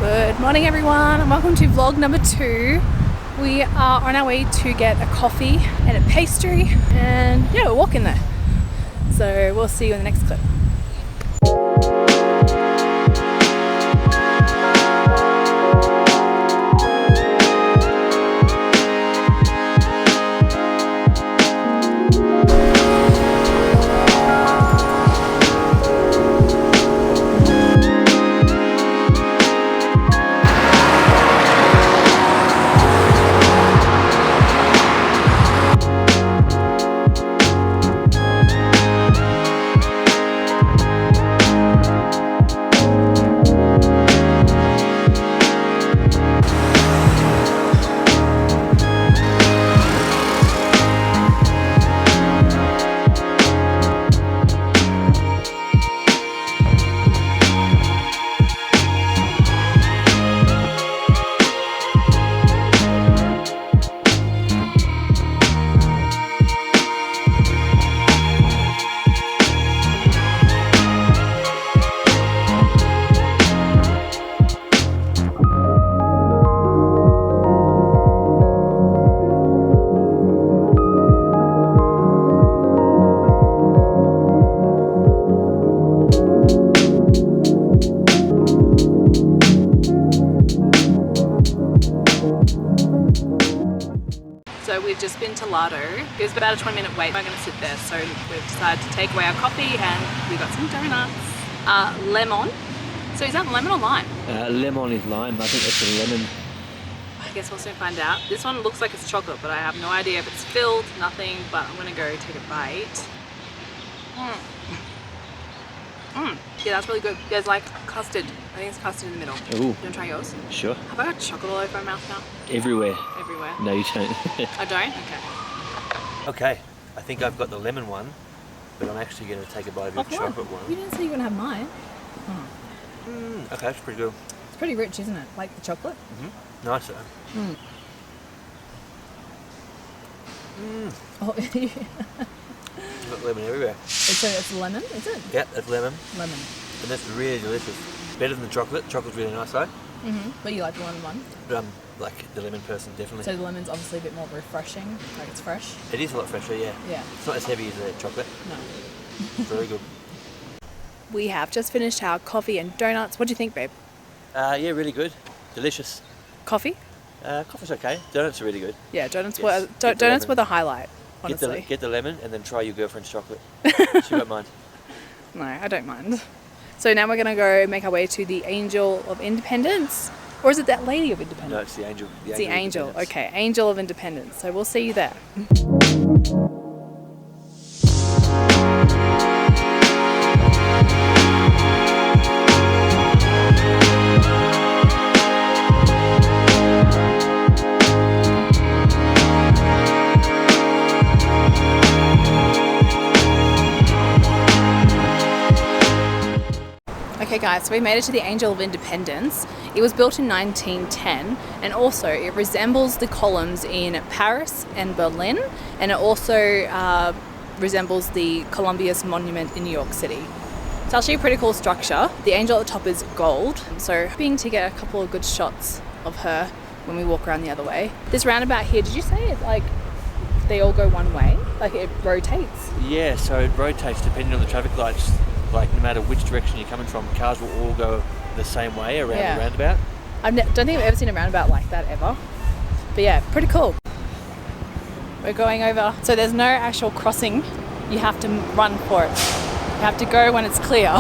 Good morning everyone and welcome to vlog number 2. We are on our way to get a coffee and a pastry and yeah, we're walking there. So we'll see you in the next clip. So we've just been to Lardo. It was about a 20-minute wait. We're going to sit there, so we've decided to take away our coffee and we got some donuts. Lemon. So is that lemon or lime? Lemon is lime. I think that's a lemon. I guess we'll soon find out. This one looks like it's chocolate, but I have no idea if it's filled, nothing, but I'm going to go take a bite. Yeah, that's really good. There's like custard. I think it's custard in the middle. Ooh. Do you want to try yours? Sure. Have I got chocolate all over my mouth now? Everywhere. Everywhere? No, you don't. I don't? Okay. Okay, I think I've got the lemon one, but I'm actually going to take a bite of your chocolate one. You didn't say you were going to have mine. Okay, that's pretty good. It's pretty rich, isn't it? Like the chocolate? Nice though. Oh, I've got lemon everywhere. so it's lemon, is it? Yeah, that's lemon, Lemon. and that's really delicious. Better than the chocolate. Chocolate's really nice though. But you like the lemon one? But I'm like the lemon person, definitely. So the lemon's obviously a bit more refreshing, like it's fresh. It is a lot fresher, yeah. Yeah. It's not as heavy as the chocolate. No. Very good. We have just finished our coffee and donuts. What do you think, babe? Yeah, really good. Delicious. Coffee? Coffee's okay. Donuts are really good. Yeah, donuts Yes. were Get the donuts lemon. were the highlight, honestly. Get the lemon and then try your girlfriend's chocolate. She won't mind. No, I don't mind. So now we're gonna go make our way to the Angel of Independence. Or is it that Lady of Independence? No, it's the angel. It's the Angel. Independence. Okay, Angel of Independence. So we'll see you there. Okay guys, so we made it to the Angel of Independence. It was built in 1910 and also it resembles the columns in Paris and Berlin, and it also resembles the Columbus Monument in New York City. It's actually a pretty cool structure. The angel at the top is gold, so hoping to get a couple of good shots of her when we walk around the other way. This roundabout here, did you say it's like they all go one way? Like it rotates? Yeah, so it rotates depending on the traffic lights. Like no matter which direction you're coming from, cars will all go the same way around the roundabout. I don't think I've ever seen a roundabout like that ever. But yeah, pretty cool. We're going over. So there's no actual crossing. You have to run for it. You have to go when it's clear.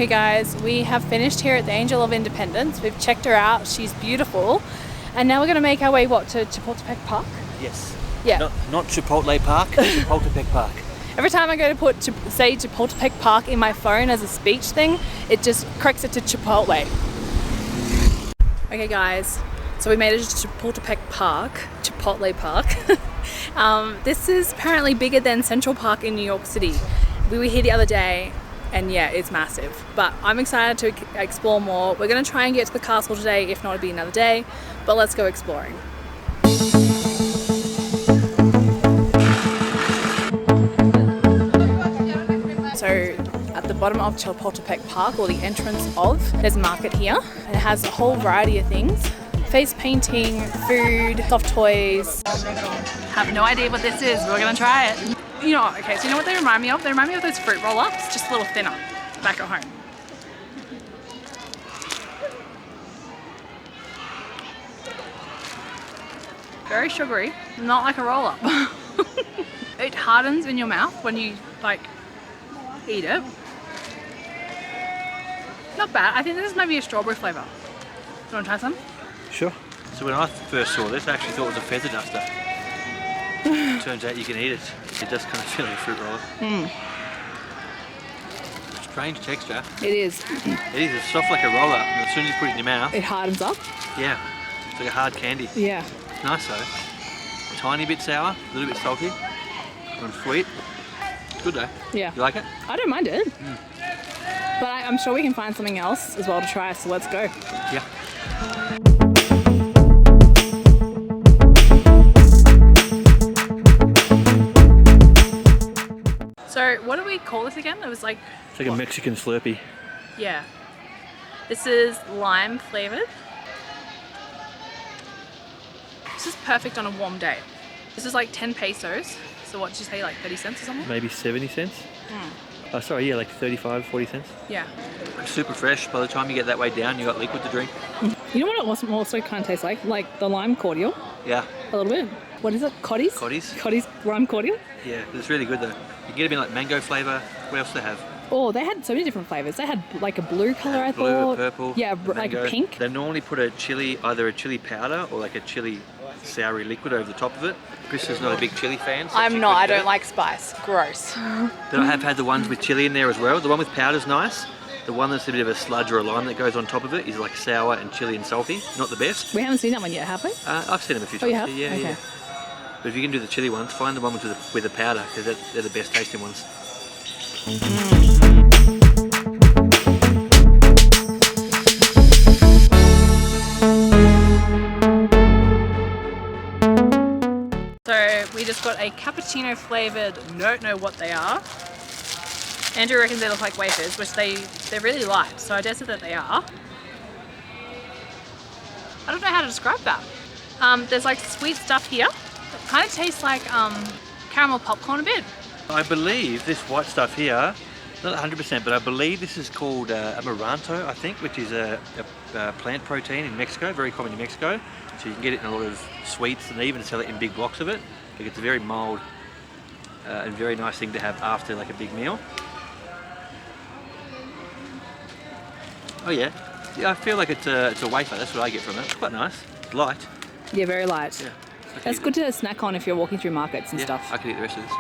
Okay guys, we have finished here at the Angel of Independence. We've checked her out, she's beautiful. And now we're going to make our way, what, to Chapultepec Park? Yes. Yeah. Not Chipotle Park, Chapultepec Park. Every time I go to say Chapultepec Park in my phone as a speech thing, it just corrects it to Chipotle. Okay guys, so we made it to Chapultepec Park, Chipotle Park. This is apparently bigger than Central Park in New York City. We were here the other day and yeah, it's massive. But I'm excited to explore more. We're gonna try and get to the castle today, if not it'll be another day, but let's go exploring. So at the bottom of Chapultepec Park, or the entrance of, there's a market here. And it has a whole variety of things. Face painting, food, soft toys. Have no idea what this is, but we're gonna try it. You know, okay, so you know what they remind me of? They remind me of those fruit roll-ups, just a little thinner, back at home. Very sugary, not like a roll-up. It hardens in your mouth when you like eat it. Not bad. I think this is maybe a strawberry flavour. Do you want to try some? Sure. So when I first saw this, I actually thought it was a feather duster. Turns out you can eat it. It does kind of feel like a fruit roll. Strange texture. It is. It is. It's soft like a roller. And as soon as you put it in your mouth, It hardens up. yeah, it's like a hard candy. Yeah. It's nice though. A tiny bit sour, a little bit salty, and sweet. It's good though. Yeah. You like it? I don't mind it. But I'm sure we can find something else as well to try, so let's go. Yeah. So what do we call this again? It was like... It's like a Mexican Slurpee. Yeah. This is lime flavoured. This is perfect on a warm day. This is like 10 pesos. So what did you say, like 30 cents or something? Maybe 70 cents. Oh, sorry, yeah, like 35, 40 cents. Yeah. It's super fresh. By the time you get that way down, you got liquid to drink. You know what it also kind of tastes like? Like the lime cordial. Yeah. A little bit. What is it? Coddies? Coddies. Coddies lime cordial? Yeah, it's really good though. You can get them in like mango flavour. What else do they have? Oh, they had so many different flavours. They had like a blue colour, I Blue, thought. a purple. Yeah, a like a mango. pink. They normally put a chili, either a chili powder or like a chili soury liquid over the top of it. Chris is not a big chili fan. So I'm not. I don't like spice. Gross. Then I have had the ones with chili in there as well. The one with powder's nice. The one that's a bit of a sludge or a lime that goes on top of it is like sour and chili and salty. Not the best. We haven't seen that one yet, have we? I've seen them a few Oh, times. you have? Yeah, Okay. yeah. But if you can do the chili ones, find the one with the powder because they're the best tasting ones. So we just got a cappuccino flavoured, don't know what they are. Andrew reckons they look like wafers, which they're really light, so I dare say that they are. I don't know how to describe that. There's like sweet stuff here. It kind of tastes like caramel popcorn a bit. I believe this white stuff here, not 100%, but I believe this is called amaranto, I think, which is a plant protein in Mexico, very common in Mexico. So you can get it in a lot of sweets and they even sell it in big blocks of it. Like it's a very mild and very nice thing to have after like a big meal. Oh yeah, I feel like it's a wafer, that's what I get from it. It's quite nice, it's light. Yeah, very light. Yeah, That's good to snack on if you're walking through markets and yeah, stuff. I could eat the rest of this.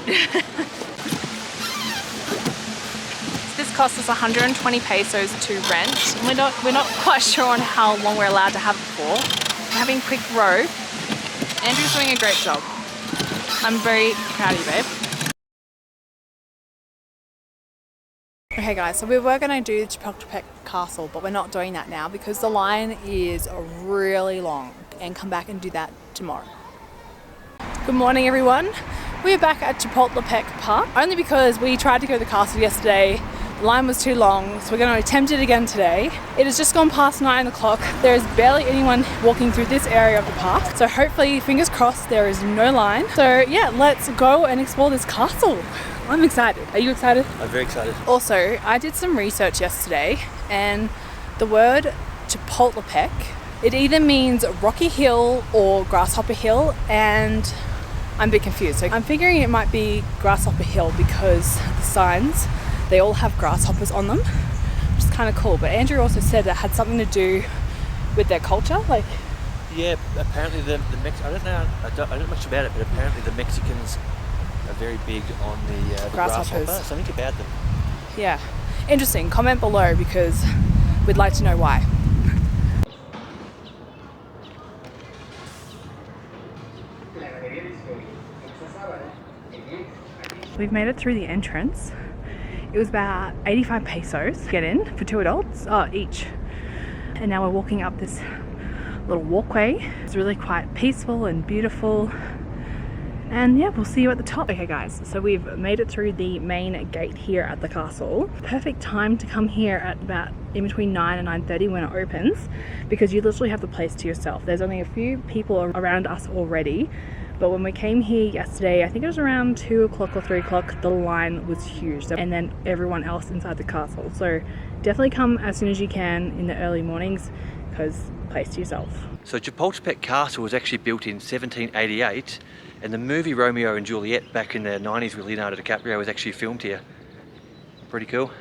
This cost us 120 pesos to rent. We're not quite sure on how long we're allowed to have it for. We're having a quick row. Andrew's doing a great job. I'm very proud of you, babe. Okay guys, so we were going to do the Chapultepec Castle, but we're not doing that now because the line is really long, and come back and do that tomorrow. Good morning everyone. We're back at Chapultepec Park, only because we tried to go to the castle yesterday. The line was too long, so we're going to attempt it again today. It has just gone past 9 o'clock. There is barely anyone walking through this area of the park, so hopefully, fingers crossed, there is no line. So yeah, let's go and explore this castle. I'm excited. Are you excited? I'm very excited. Also, I did some research yesterday, and the word Chapultepec, it either means rocky hill or grasshopper hill, and I'm a bit confused. So I'm figuring it might be grasshopper hill because the signs, they all have grasshoppers on them, which is kind of cool. But Andrew also said it had something to do with their culture, like. Yeah, apparently I don't know much about it, but apparently the Mexicans are very big on the grasshopper. Something about them. Yeah, interesting. Comment below because we'd like to know why. We've made it through the entrance. It was about 85 pesos to get in for 2 adults each. And now we're walking up this little walkway. It's really quite peaceful and beautiful. And yeah, we'll see you at the top. Okay guys, so we've made it through the main gate here at the castle. Perfect time to come here at about in between 9 and 9:30 when it opens, because you literally have the place to yourself. There's only a few people around us already, but when we came here yesterday, I think it was around 2 o'clock or 3 o'clock, the line was huge, and then everyone else inside the castle. So definitely come as soon as you can in the early mornings, because place to yourself. So Chapultepec Castle was actually built in 1788, and the movie Romeo and Juliet back in the 90s with Leonardo DiCaprio was actually filmed here. Pretty cool.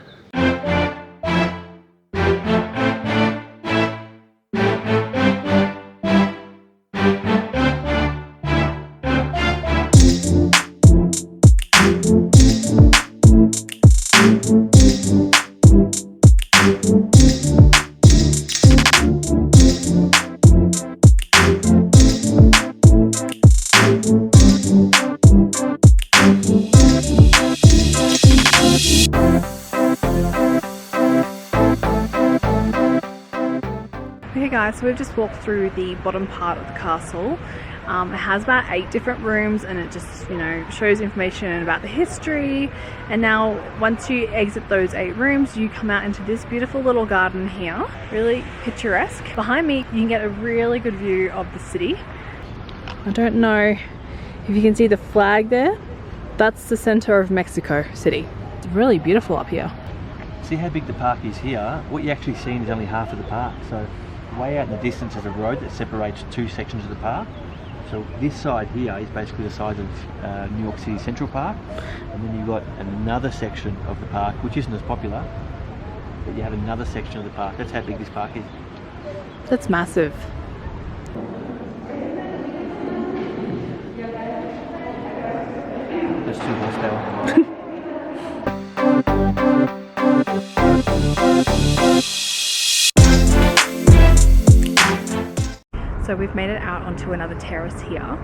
Okay guys, so we've just walked through the bottom part of the castle. It has about 8 different rooms, and it just, you know, shows information about the history. And now once you exit those 8 rooms, you come out into this beautiful little garden here, really picturesque. Behind me you can get a really good view of the city. I don't know if you can see the flag there. That's the center of Mexico City. It's really beautiful up here. See how big the park is here? What you're actually seeing is only half of the park. So way out in the distance is a road that separates 2 sections of the park. So this side here is basically the size of New York City Central Park, and then you've got another section of the park which isn't as popular, but you have another section of the park. That's how big this park is. That's massive. That's 2 horsepower. So we've made it out onto another terrace here.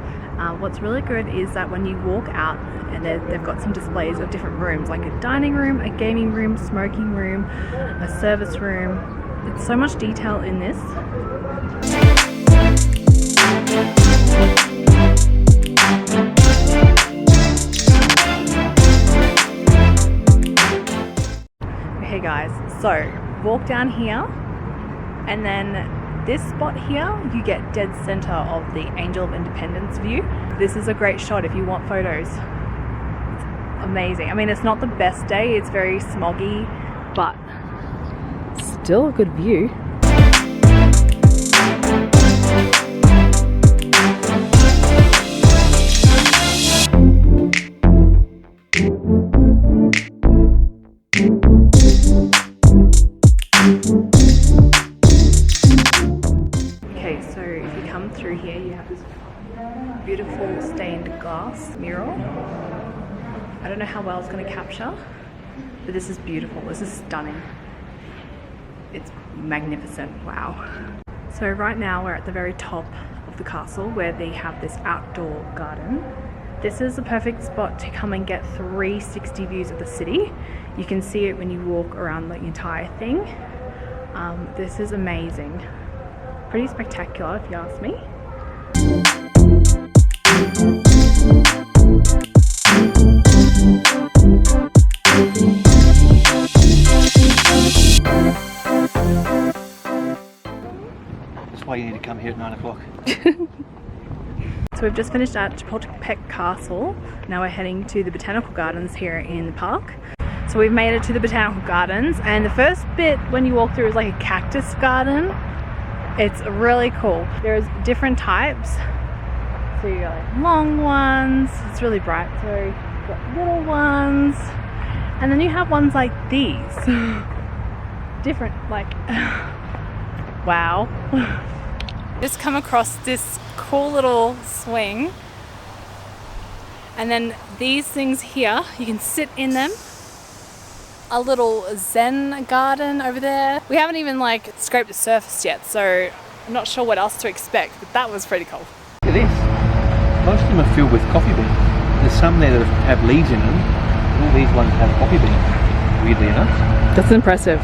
What's really good is that when you walk out, and they've got some displays of different rooms, like a dining room, a gaming room, smoking room, a service room. It's so much detail in this. Okay guys, so walk down here, and then this spot here, you get dead center of the Angel of Independence view. This is a great shot if you want photos. It's amazing. I mean, it's not the best day, it's very smoggy, but still a good view. Through here you have this beautiful stained glass mural. don't know how well it's going to capture, but this is beautiful. This is stunning. It's magnificent. Wow. So right now we're at the very top of the castle where they have this outdoor garden. This is the perfect spot to come and get 360 views of the city. You can see it when you walk around the entire thing. This is amazing. Pretty spectacular if you ask me. That's why you need to come here at 9 o'clock. So we've just finished at Chapultepec Castle. Now we're heading to the Botanical Gardens here in the park. So we've made it to the Botanical Gardens, and the first bit when you walk through is like a cactus garden. It's really cool. There's different types. So you got like long ones, it's really bright, so you've got little ones. And then you have ones like these. Different, like, wow. Just come across this cool little swing. And then these things here, you can sit in them. A little Zen garden over there. We haven't even like scraped the surface yet, so I'm not sure what else to expect, but that was pretty cool. Look at this. Most of them are filled with coffee beans. There's some there that have leaves in them. All these ones have coffee beans, weirdly enough. That's impressive.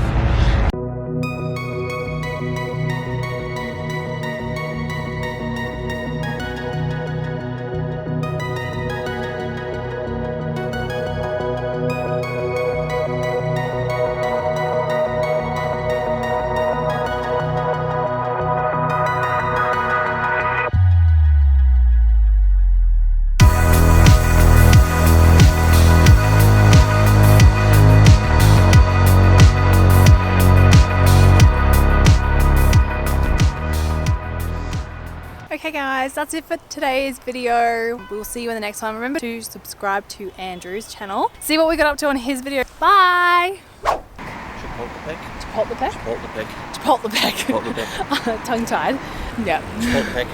Okay guys, that's it for today's video. We'll see you in the next one. Remember to subscribe to Andrew's channel. See what we got up to on his video. Bye! Chapultepec. Chapultepec? Chapultepec. Chapultepec. Chapultepec. Tongue-tied. Yeah. Chapultepec.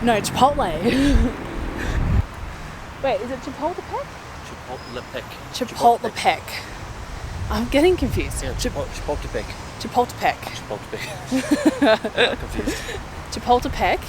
No, Chipotle. Wait, is it Chapultepec? Chapultepec. Chapultepec. I'm getting confused. Yeah, Chapultepec. Chapultepec. Chapultepec. Confused. Chapultepec